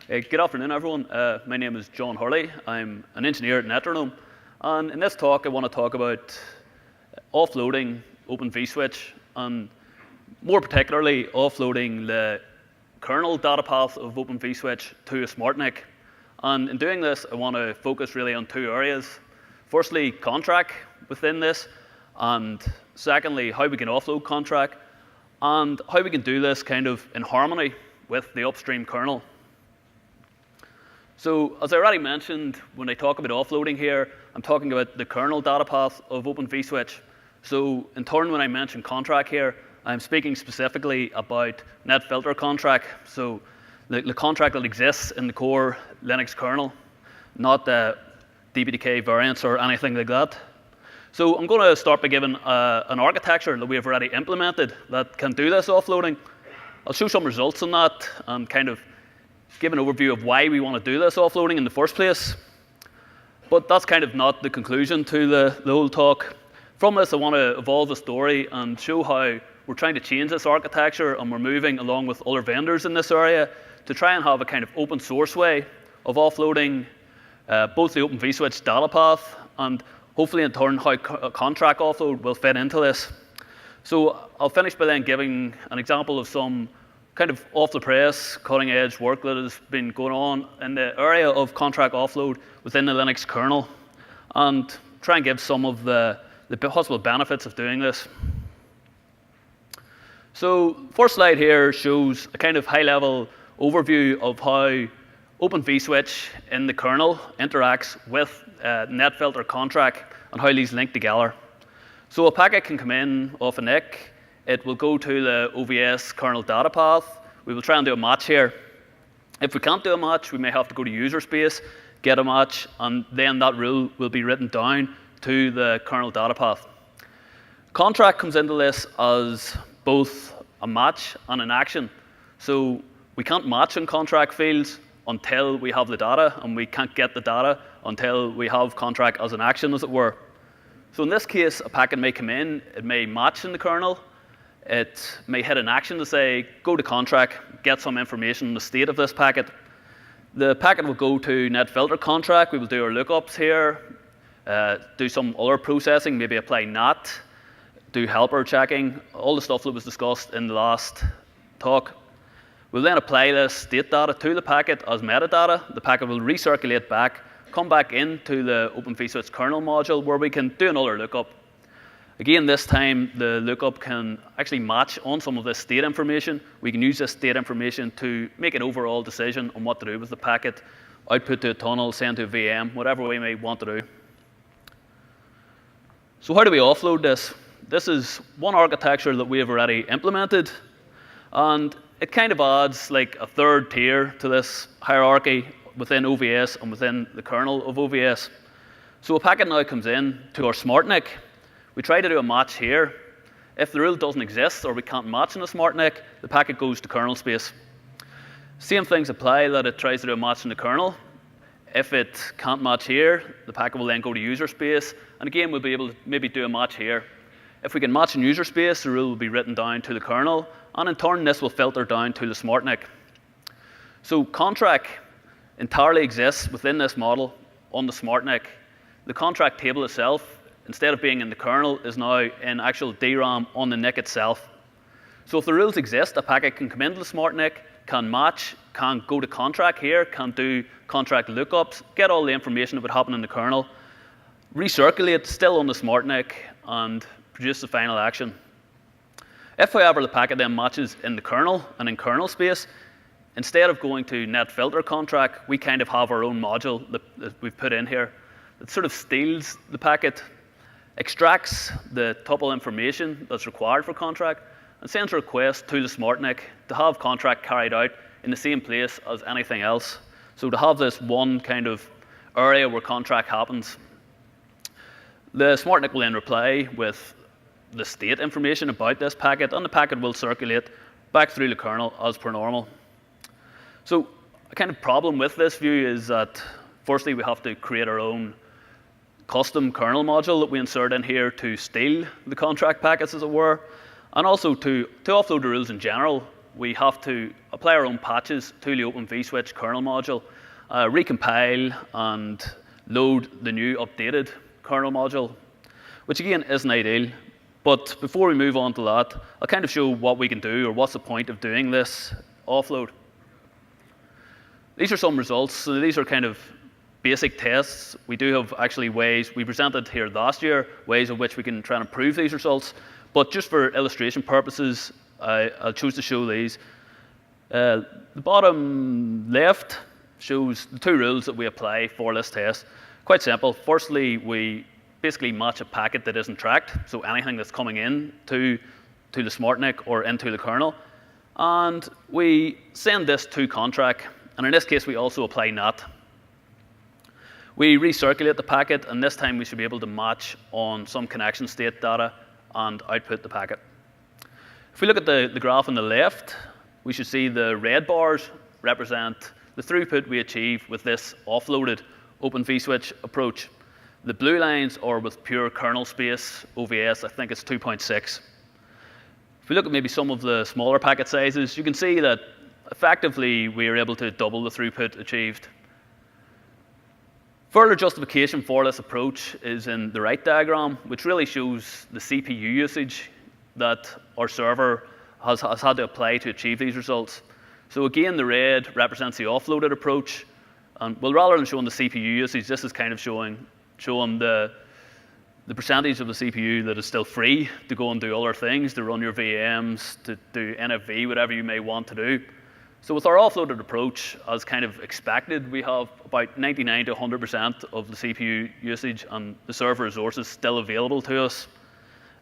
Good afternoon, everyone. My name is John Hurley. I'm an engineer at Metronome. And in this talk, I want to talk about offloading Open vSwitch, and more particularly, offloading the kernel data path of Open vSwitch to a SmartNIC. And in doing this, I want to focus really on two areas. Firstly, Conntrack within this, and secondly, how we can offload Conntrack, and how we can do this kind of in harmony with the upstream kernel. So, as I already mentioned, when I talk about offloading here, I'm talking about the kernel data path of Open vSwitch. So, in turn, when I mention Conntrack here, I'm speaking specifically about NetFilter Contract. So, the contract that exists in the core Linux kernel, not the DPDK variants or anything like that. So, I'm going to start by giving an architecture that we have already implemented that can do this offloading. I'll show some results on that and kind of give an overview of why we want to do this offloading in the first place. But that's kind of not the conclusion to the whole talk. From this, I want to evolve the story and show how we're trying to change this architecture, and we're moving along with other vendors in this area to try and have a kind of open source way of offloading both the Open vSwitch data path and hopefully in turn how Conntrack offload will fit into this. So I'll finish by then giving an example of some kind of off-the-press, cutting-edge work that has been going on in the area of Conntrack offload within the Linux kernel, and try and give some of the possible benefits of doing this. So, first slide here shows a kind of high-level overview of how Open vSwitch in the kernel interacts with NetFilter Contract and how these link together. So a packet can come in off a NIC. It will go to the OVS kernel data path. We will try and do a match here. If we can't do a match, we may have to go to user space, get a match, and then that rule will be written down to the kernel data path. Conntrack comes into this as both a match and an action. So we can't match in Conntrack fields until we have the data, and we can't get the data until we have Conntrack as an action, as it were. So in this case, a packet may come in, it may match in the kernel, it may hit an action to say, go to Conntrack, get some information on the state of this packet. The packet will go to NetFilter Contract. We will do our lookups here, do some other processing, maybe apply NAT, do helper checking, all the stuff that was discussed in the last talk. We'll then apply this state data to the packet as metadata. The packet will recirculate back, come back into the Open vSwitch kernel module where we can do another lookup. Again, this time the lookup can actually match on some of this state information. We can use this state information to make an overall decision on what to do with the packet, output to a tunnel, send to a VM, whatever we may want to do. So how do we offload this? This is one architecture that we have already implemented, and it kind of adds like a third tier to this hierarchy within OVS and within the kernel of OVS. So a packet now comes in to our SmartNIC. We try to do a match here. If the rule doesn't exist or we can't match in a SmartNIC, the packet goes to kernel space. Same things apply that it tries to do a match in the kernel. If it can't match here, the packet will then go to user space, and again we'll be able to maybe do a match here. If we can match in user space, the rule will be written down to the kernel, and in turn this will filter down to the SmartNIC. So Conntrack entirely exists within this model on the SmartNIC. The Conntrack table itself, instead of being in the kernel, is now in actual DRAM on the NIC itself. So if the rules exist, a packet can come into the SmartNIC, can match, can go to Conntrack here, can do Conntrack lookups, get all the information that would happen in the kernel, recirculate still on the SmartNIC, and produce the final action. If, however, the packet then matches in the kernel and in kernel space, instead of going to NetFilter Contract, we kind of have our own module that we've put in here. It sort of steals the packet, extracts the tuple information that's required for Conntrack, and sends a request to the SmartNIC to have Conntrack carried out in the same place as anything else. So to have this one kind of area where Conntrack happens. The SmartNIC will then reply with the state information about this packet, and the packet will circulate back through the kernel as per normal. So a kind of problem with this view is that firstly we have to create our own custom kernel module that we insert in here to steal the Conntrack packets, as it were, and also to offload the rules in general. we have to apply our own patches to the Open vSwitch kernel module, recompile and load the new updated kernel module, which again isn't ideal. But before we move on to that, I'll kind of show what we can do, or what's the point of doing this offload. These are some results. So these are kind of basic tests. We do have actually ways, we presented here last year, ways of which we can try and improve these results. But just for illustration purposes, I'll choose to show these. The bottom left shows the 2 rules that we apply for this test. Quite simple. Firstly, we basically match a packet that isn't tracked, so anything that's coming in to the SmartNIC or into the kernel. And we send this to Conntrack, and in this case, we also apply NAT. We recirculate the packet, and this time we should be able to match on some connection state data and output the packet. If we look at the graph on the left, we should see the red bars represent the throughput we achieve with this offloaded Open vSwitch approach. The blue lines are with pure kernel space, OVS, I think it's 2.6. If we look at maybe some of the smaller packet sizes, you can see that effectively we are able to double the throughput achieved. Further justification for this approach is in the right diagram, which really shows the CPU usage that our server has had to apply to achieve these results. So again, the red represents the offloaded approach. And well, rather than showing the CPU usage, this is kind of showing the percentage of the CPU that is still free to go and do other things, to run your VMs, to do NFV, whatever you may want to do. So with our offloaded approach, as kind of expected, we have about 99 to 100% of the CPU usage and the server resources still available to us.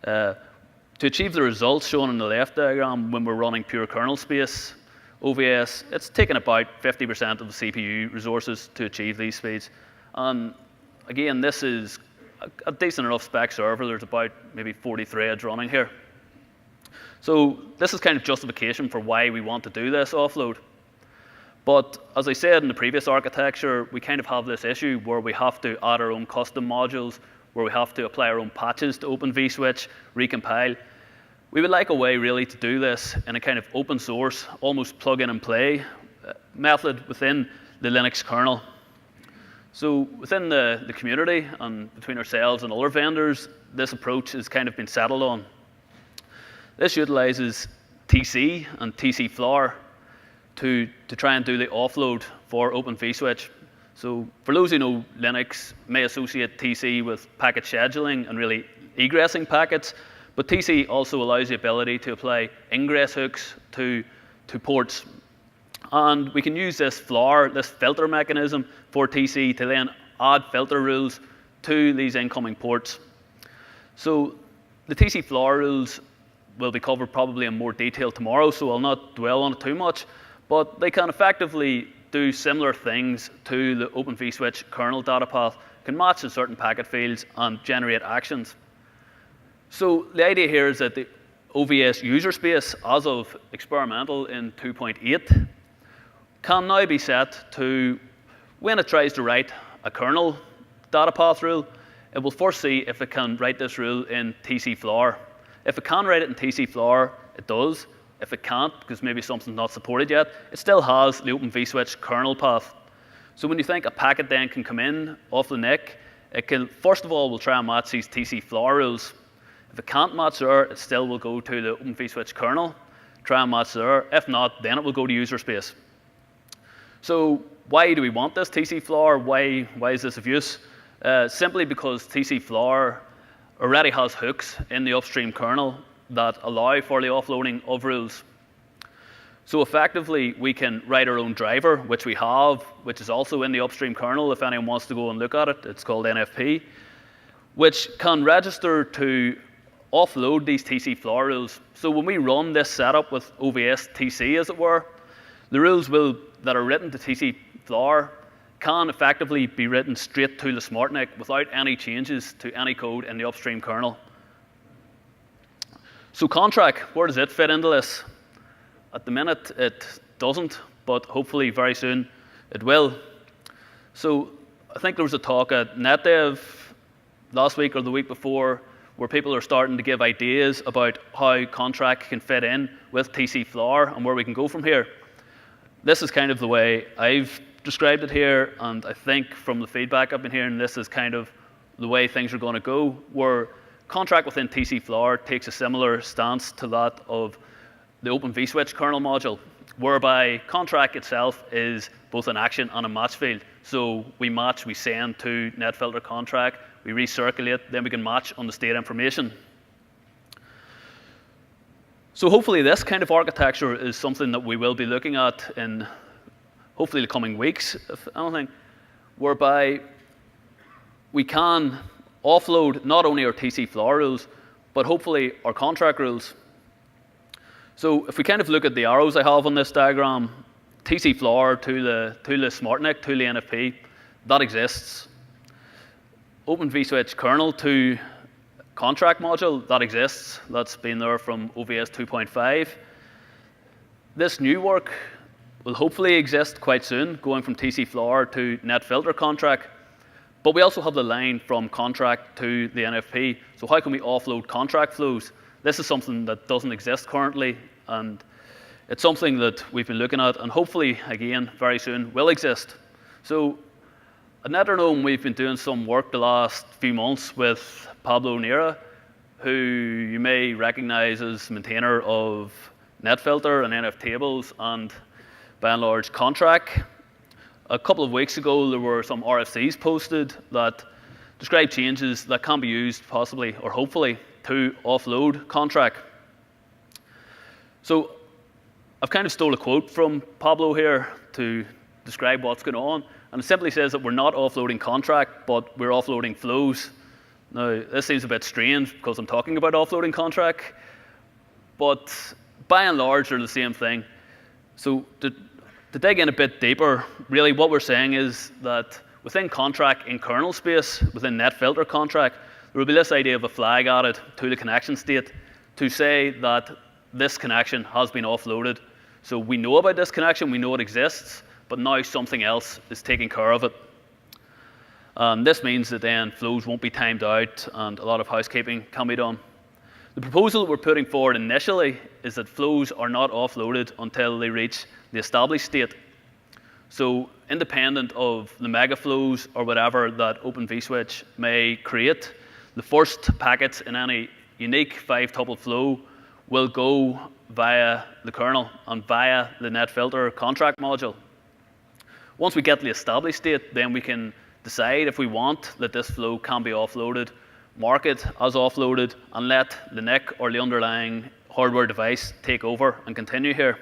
To achieve the results shown in the left diagram, when we're running pure kernel space OVS, it's taken about 50% of the CPU resources to achieve these speeds. And again, this is a decent enough spec server. There's about maybe 40 threads running here. So this is kind of justification for why we want to do this offload. But as I said in the previous architecture, we kind of have this issue where we have to add our own custom modules, where we have to apply our own patches to Open vSwitch, recompile. We would like a way really to do this in a kind of open source, almost plug in and play method within the Linux kernel. So within the community and between ourselves and other vendors, this approach has kind of been settled on. This utilizes TC and TCFloor to try and do the offload for Open vSwitch. So for those who know Linux, may associate TC with packet scheduling and really egressing packets, but TC also allows the ability to apply ingress hooks to ports. And we can use this floor, this filter mechanism for TC to then add filter rules to these incoming ports. So the TCFloor rules will be covered probably in more detail tomorrow, so I'll not dwell on it too much, but they can effectively do similar things to the Open vSwitch kernel data path, can match in certain packet fields and generate actions. So the idea here is that the OVS user space, as of experimental in 2.8, can now be set to, when it tries to write a kernel data path rule, it will first see if it can write this rule in TCFloor. If it can write it in TCFloor, it does. If it can't, because maybe something's not supported yet, it still has the Open vSwitch kernel path. So when you think a packet then can come in off the NIC, it can, first of all, will try and match these TCFloor rules. If it can't match there, it still will go to the Open vSwitch kernel, try and match there. If not, then it will go to user space. So why do we want this TCFloor? Why is this of use? Simply because TCFloor already has hooks in the upstream kernel that allow for the offloading of rules. So effectively, we can write our own driver, which we have, which is also in the upstream kernel if anyone wants to go and look at it. It's called NFP, which can register to offload these TCFloor rules. So when we run this setup with OVS TC, as it were, the rules that are written to TCFloor can effectively be written straight to the SmartNIC without any changes to any code in the upstream kernel. So Conntrack, where does it fit into this? At the minute, it doesn't, but hopefully very soon it will. So I think there was a talk at NetDev last week or the week before where people are starting to give ideas about how Conntrack can fit in with TCFloor and where we can go from here. This is kind of the way I've described it here, and I think from the feedback I've been hearing, this is kind of the way things are going to go, where Conntrack within TCFloor takes a similar stance to that of the Open vSwitch kernel module, whereby Conntrack itself is both an action and a match field. So we match, we send to netfilter Conntrack, we recirculate, then we can match on the state information. So hopefully this kind of architecture is something that we will be looking at in hopefully the coming weeks, if anything, whereby we can offload not only our TCFloor rules, but hopefully our Conntrack rules. So if we kind of look at the arrows I have on this diagram, TCFloor to the SmartNIC, to the NFP, that exists. Open vSwitch kernel to Conntrack module, that exists. That's been there from OVS 2.5. This new work will hopefully exist quite soon, going from TCFloor to netfilter Conntrack. But we also have the line from Conntrack to the NFP. So how can we offload Conntrack flows? This is something that doesn't exist currently, and it's something that we've been looking at, and hopefully, again, very soon will exist. So at Neternome, we've been doing some work the last few months with Pablo Neira, who you may recognize as maintainer of netfilter and NF tables, and by and large, Conntrack. A couple of weeks ago, there were some RFCs posted that describe changes that can be used, possibly or hopefully, to offload Conntrack. So I've kind of stole a quote from Pablo here to describe what's going on, and it simply says that we're not offloading Conntrack, but we're offloading flows. Now, this seems a bit strange because I'm talking about offloading Conntrack, but by and large, they're the same thing. So to dig in a bit deeper, really what we're saying is that within Conntrack in kernel space, within netfilter Conntrack, there will be this idea of a flag added to the connection state to say that this connection has been offloaded. So we know about this connection, we know it exists, but now something else is taking care of it. This means that then flows won't be timed out and a lot of housekeeping can be done. The proposal that we're putting forward initially is that flows are not offloaded until they reach the established state. So independent of the mega flows or whatever that Open vSwitch may create, the first packets in any unique 5-tuple flow will go via the kernel and via the netfilter Conntrack module. Once we get the established state, then we can decide if we want that this flow can be offloaded, mark it as offloaded, and let the NIC or the underlying hardware device take over and continue here.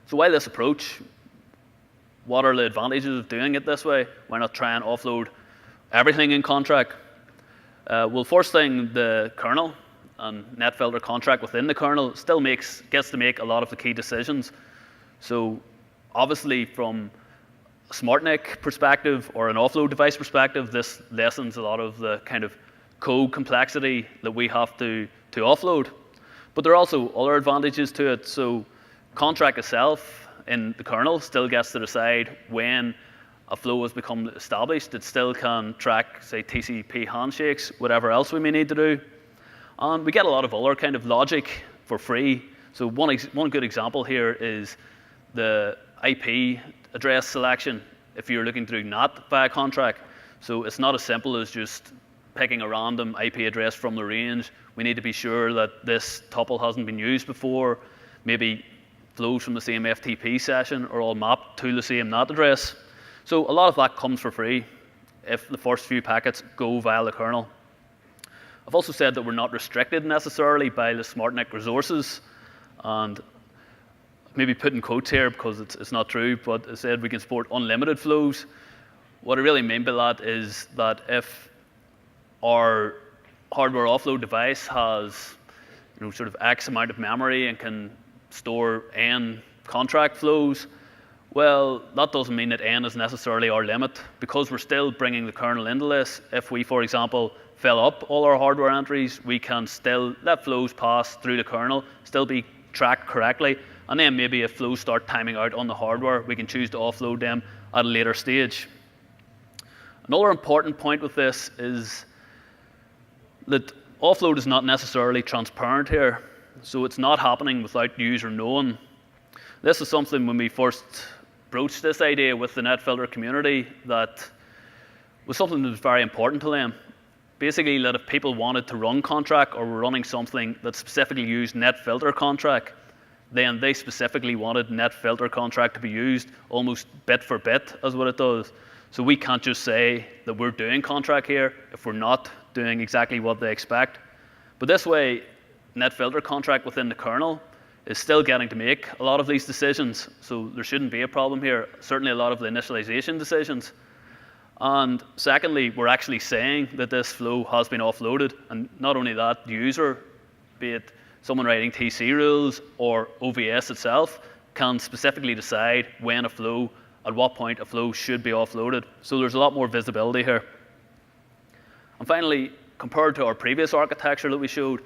So why this approach? What are the advantages of doing it this way? Why not try and offload everything in Conntrack? Well, first thing, the kernel and netfilter Conntrack within the kernel still gets to make a lot of the key decisions. So obviously from a SmartNIC perspective or an offload device perspective, this lessens a lot of the kind of code complexity that we have to offload. But there are also other advantages to it. So Conntrack itself in the kernel still gets to decide when a flow has become established. It still can track, say, TCP handshakes, whatever else we may need to do. And we get a lot of other kind of logic for free. So one good example here is the IP address selection if you're looking through NAT via Conntrack. So it's not as simple as just picking a random IP address from the range. We need to be sure that this tuple hasn't been used before. Maybe flows from the same FTP session are all mapped to the same NAT address. So a lot of that comes for free if the first few packets go via the kernel. I've also said that we're not restricted necessarily by the SmartNIC resources, and maybe put in quotes here because it's not true, but I said we can support unlimited flows. What I really mean by that is that if our hardware offload device has sort of X amount of memory and can store N Conntrack flows, well, that doesn't mean that N is necessarily our limit, because we're still bringing the kernel into this. If we, for example, fill up all our hardware entries, we can still let flows pass through the kernel, still be tracked correctly, and then maybe if flows start timing out on the hardware, we can choose to offload them at a later stage. Another important point with this is that offload is not necessarily transparent here. So it's not happening without the user knowing. This is something when we first broached this idea with the NetFilter community that was something that was very important to them. Basically, that if people wanted to run Conntrack or were running something that specifically used NetFilter Contract, then they specifically wanted NetFilter Contract to be used almost bit for bit as what it does. So we can't just say that we're doing Conntrack here if we're not doing exactly what they expect. But this way, NetFilter Contract within the kernel is still getting to make a lot of these decisions. So there shouldn't be a problem here, certainly a lot of the initialization decisions. And secondly, we're actually saying that this flow has been offloaded. And not only that, the user, be it someone writing TC rules or OVS itself, can specifically decide when a flow, at what point a flow should be offloaded. So there's a lot more visibility here. And finally, compared to our previous architecture that we showed,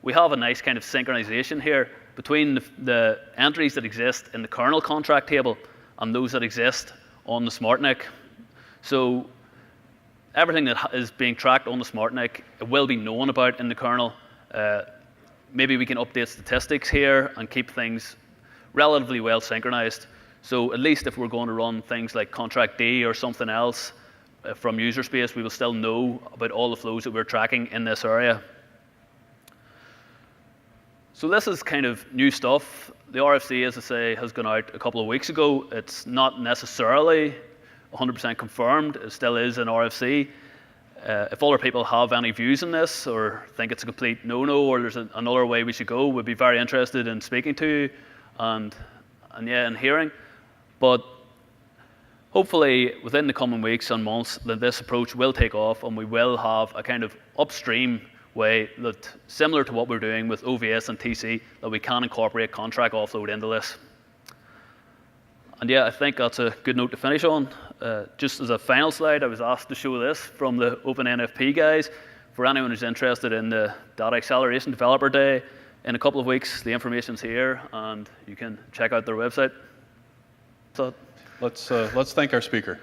we have a nice kind of synchronization here between the entries that exist in the kernel contract table and those that exist on the SmartNIC. So everything that is being tracked on the SmartNIC, it will be known about in the kernel. Maybe we can update statistics here and keep things relatively well synchronized. So at least if we're going to run things like Contract D or something else from user space, we will still know about all the flows that we're tracking in this area. So this is kind of new stuff. The RFC, as I say, has gone out a couple of weeks ago. It's not necessarily 100% confirmed. It still is an RFC. If other people have any views on this or think it's a complete no-no or there's another way we should go, we'd be very interested in speaking to you and hearing. But hopefully within the coming weeks and months that this approach will take off and we will have a kind of upstream way that, similar to what we're doing with OVS and TC, that we can incorporate contract offload into this. And yeah, I think that's a good note to finish on. Just as a final slide, I was asked to show this from the OpenNFP guys. For anyone who's interested in the Data Acceleration Developer Day, in a couple of weeks, the information's here, and you can check out their website. So let's thank our speaker.